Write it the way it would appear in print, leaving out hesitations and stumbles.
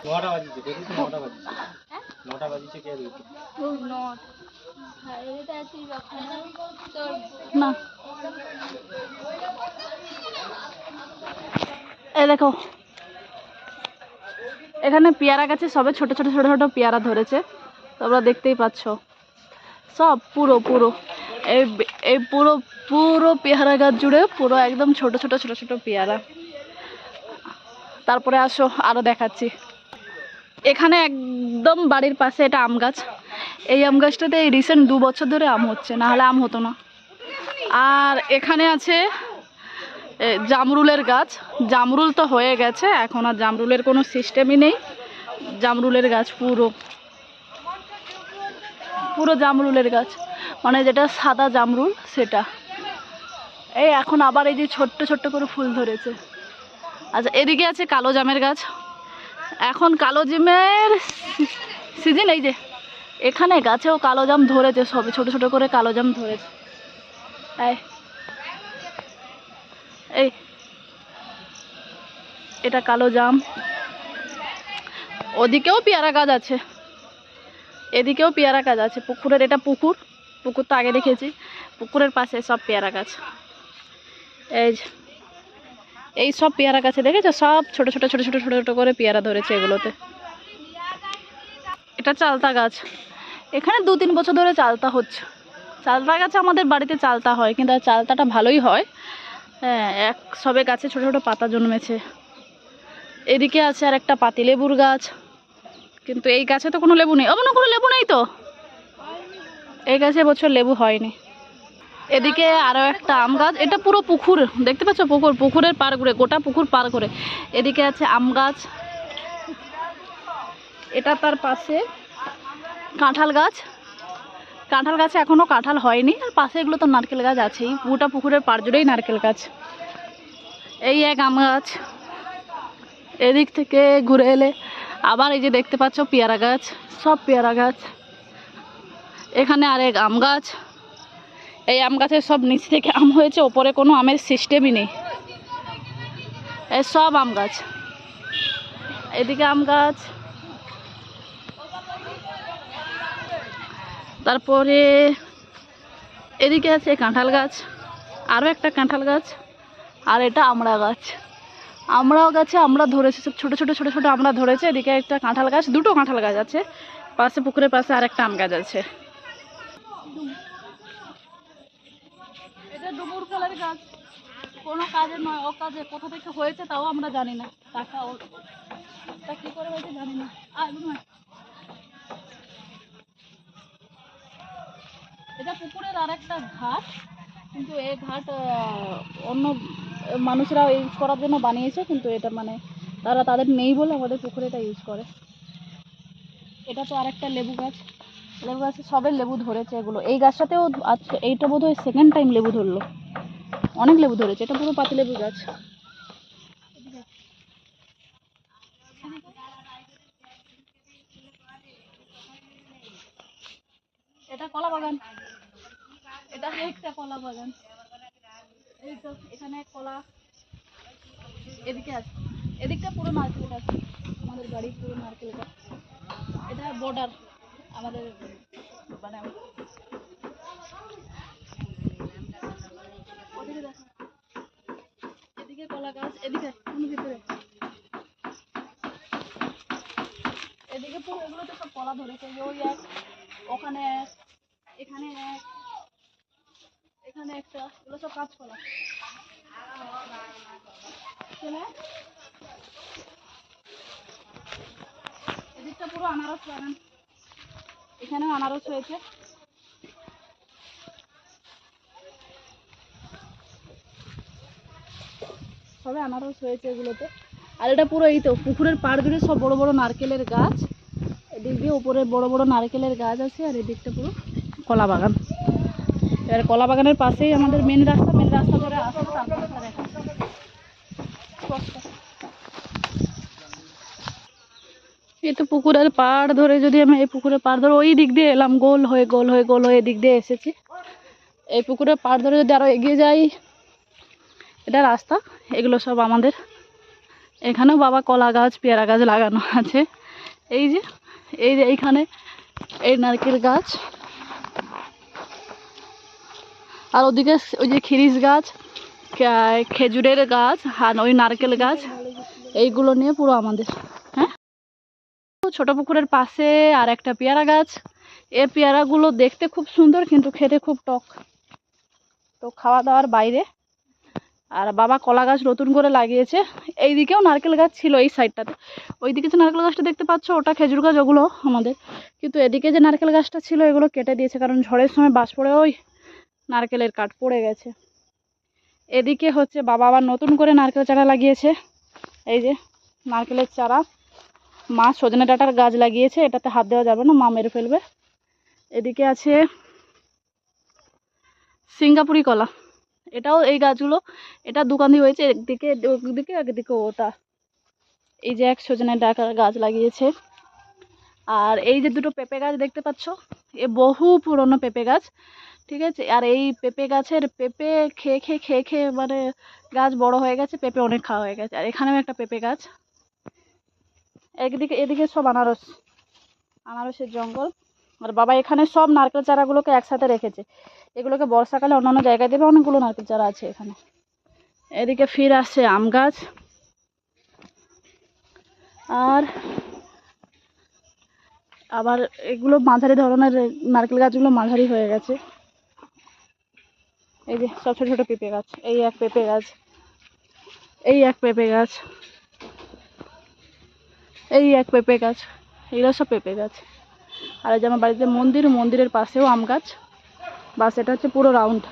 নটা বাজিছে, কে দিচ্ছে? নটা বাজিছে, নটা বাজিছে, কে দিচ্ছে? না এই দেখো এখানে পেয়ারা গাছে সবে ছোট ছোট ছোট ছোট পেয়ারা ধরেছে, তোমরা দেখতেই পাচ্ছ। সব পুরো পুরো এই এই পুরো পুরো পেয়ারা গাছ জুড়ে পুরো একদম ছোট ছোট ছোট ছোট পেয়ারা। তারপরে আসো আরো দেখাচ্ছি। এখানে একদম বাড়ির পাশে এটা আম গাছ। এই আম গাছটাতে এই রিসেন্ট 2 বছর ধরে আম হচ্ছে, না হলে আম হতো না। আর এখানে আছে জামরুলের গাছ। জামরুল তো হয়ে গেছে, এখন আর জামরুলের কোনো সিস্টেমই নেই। জামরুলের গাছ পুরো পুরো জামরুলের গাছ, মানে যেটা সাদা জামরুল সেটা। এই এখন আবার এই যে ছোট্ট ছোট্ট করে ফুল ধরেছে। আচ্ছা এদিকে আছে কালো জামের গাছ। এখন কালো জামের সিজন। এই যে এখানে গাছেও কালো জাম ধরেছে, সবে ছোট ছোট করে কালো জাম ধরেছে। এই এটা কালো জাম। ওদিকেও পেয়ারা গাছ আছে, এদিকেও পেয়ারা গাছ আছে। পুকুরের এটা পুকুর, পুকুর তো আগে দেখেছি। পুকুরের পাশে সব পেয়ারা গাছ। এই সব পেয়ারা গাছে দেখেছো, সব ছোট ছোট ছোট ছোট ছোট ছোট করে পেয়ারা ধরেছে এগুলোতে। এটা চালতা গাছ। এখানে 2-3 বছর ধরে চালতা হচ্ছে। চালতা গাছে আমাদের বাড়িতে চালতা হয়, কিন্তু চালতাটা ভালোই হয়। হ্যাঁ, সবে গাছে ছোট ছোট পাতা জন্মেছে। এদিকে আছে আর একটা পাতিলেবুর গাছ, কিন্তু এই গাছে তো কোনো লেবু নেই। কোনো লেবু নেই তো, এই গাছে এবছর লেবু হয়নি। এদিকে আরও একটা আম গাছ। এটা পুরো পুকুর, দেখতে পাচ্ছ? পুকুরের পার করে, গোটা পুকুর পার করে এদিকে আছে আম গাছ। এটা তার পাশে কাঁঠাল গাছ। কাঁঠাল গাছে এখনও কাঁঠাল হয়নি। আর পাশে এগুলো তো নারকেল গাছ আছেই, পুরোটা পুকুরের পার জুড়েই নারকেল গাছ। এই এক আম গাছ। এদিক থেকে ঘুরে এলে আবার এই যে দেখতে পাচ্ছ পেয়ারা গাছ, সব পেয়ারা গাছ। এখানে আরেক আম গাছ। এই আম গাছের সব নিচ থেকে আম হয়েছে, ওপরে কোনো আমের সিস্টেমই নেই। এই সব আম গাছ। এদিকে আম গাছ, তারপরে এদিকে আছে কাঁঠাল গাছ, আরও একটা কাঁঠাল গাছ। আর এটা আমড়া গাছ। আমড়া গাছে আমরা ধরেছে, সব ছোটো ছোটো ছোটো ছোটো আমরা ধরেছে। এদিকে একটা কাঁঠাল গাছ, দুটো কাঁঠাল গাছ আছে পাশে, পুকুরের পাশে আর একটা আম গাছ আছে। এটা ডুমুর ফলের গাছ, কোনো কাজে নয়, ও কাজে কোথা থেকে হয়েছে তাও আমরা জানি না। টাকা ওটা কী করে হয়েছে জানি না। এটা পুকুরের আর একটা ঘাট, কিন্তু এই ঘাট অন্য মানুষরা ইউজ করার জন্য বানিয়েছে, কিন্তু এটা মানে তাদের নেই বলে আমাদের পুকুরে এটা ইউজ করে। এটা তো আর একটা লেবু গাছ। লেবু গাছে সবে লেবু ধরেছে এগুলো। এই গাছটাতেও আজকে এইটা বোধহয় সেকেন্ড টাইম লেবু ধরলো, অনেক লেবু ধরেছে। এটা পুরো পাতিলেবু গাছ। এটা কলা বাগান, এটা একটা কলা বাগান। এই তো এখানে কলা, এদিকে আছে, এদিকটা পুরো নারকেল গাছ। আমাদের বাড়ি পুরো নারকেল গাছ। এটা বর্ডার আমাদের, মানে ওদিকে দেখো, এদিকে কলা গাছ, এদিকে ভিতরে, এদিকে পুরো এগুলোতে সব কলা ধরেছে। ওই এক, ওখানে এক, এখানে এক, এখানে একটা, এগুলো সব কাঁচকলা। এদিকটা পুরো আনারস বাগান, এখানেও আনারস হয়েছে। সবে আনারস হয়েছে এগুলোতে। আর এটা পুরো এই তো পুকুরের পাড় জুড়ে সব বড় বড় নারকেলের গাছ। এদিক দিয়ে উপরে বড় বড় নারকেলের গাছ আছে, আর এদিকটা পুরো কলা বাগান। এবার কলা বাগানের পাশেই আমাদের মেন রাস্তা ধরে আসে। এই তো পুকুরের পাড় ধরে, যদি আমি এই পুকুরের পাড় ধরে ওই দিক দিয়ে এলাম, গোল হয়ে গোল হয়ে গোল হয়ে এদিক দিয়ে এসেছি। এই পুকুরের পাড় ধরে যদি আরো এগিয়ে যাই, এটা রাস্তা। এগুলো সব আমাদের এখানেও বাবা কলা গাছ পেয়ারা গাছ লাগানো আছে। এই যে এইখানে এই নারকেল গাছ, আর ওদিকে ওই যে খিরিস গাছ, খেজুরের গাছ, আর ওই নারকেল গাছ, এইগুলো নিয়ে পুরো আমাদের। হ্যাঁ, ছোট পুকুরের পাশে আর একটা পেয়ারা গাছ। এই পেয়ারাগুলো দেখতে খুব সুন্দর কিন্তু খেতে খুব টক, তো খাওয়া দাওয়ার বাইরে। আর বাবা কলা গাছ নতুন করে লাগিয়েছে। এইদিকেও নারকেল গাছ ছিল এই সাইডটাতে, ওইদিকে যে নারকেল গাছটা দেখতে পাচ্ছ ওটা খেজুর গাছ, ওগুলো আমাদের। কিন্তু এদিকে যে নারকেল গাছটা ছিল এগুলো কেটে দিয়েছে, কারণ ঝড়ের সময় বাজ পড়ে ওই নারকেলের কাঠ পড়ে গেছে। এদিকে হচ্ছে বাবা আবার নতুন করে নারকেল চারা লাগিয়েছে। এই যে নারকেলের চারা, মা সজনে ডাঁটার গাছ লাগিয়েছে, এটাতে হাত দেওয়া যাবে না, মা মেরে ফেলবে। এদিকে আছে সিঙ্গাপুরি কলা, এটাও এই গাছগুলো, এটা দোকান দিয়ে হয়েছে, একদিকে একদিকে একদিকে ওটা। এই যে এক সজনে ডাঁটার গাছ লাগিয়েছে। আর এই যে দুটো পেঁপে গাছ দেখতে পাচ্ছ, এ বহু পুরনো পেঁপে গাছ, ঠিক আছে। আর এই পেঁপে গাছের পেঁপে খেয়ে খেয়ে খেয়ে খেয়ে মানে গাছ বড় হয়ে গেছে, পেঁপে অনেক খাওয়া হয়ে গেছে। আর এখানেও একটা পেঁপে গাছ, একদিকে এদিকে সব আনারসের জঙ্গল। আর বাবা এখানে সব নারকেল চারাগুলোকে একসাথে রেখেছে, এগুলোকে বর্ষাকালে অন্যান্য জায়গায় দেবে। অনেকগুলো নারকেল চারা আছে এখানে। এদিকে ফির আসছে আম গাছ, আর আবার এগুলো মাঝারি ধরনের নারকেল গাছগুলো মাঝারি হয়ে গেছে। এই যে সব ছোট ছোট পেঁপে গাছ, এই এক পেঁপে গাছ, এই এক পেঁপে গাছ, এই এক পেঁপে গাছ, এইগুলো সব পেঁপে গাছ। আর এই যে আমার বাড়িতে মন্দিরের পাশেও আম গাছ, বাস এটা হচ্ছে পুরো রাউন্ড।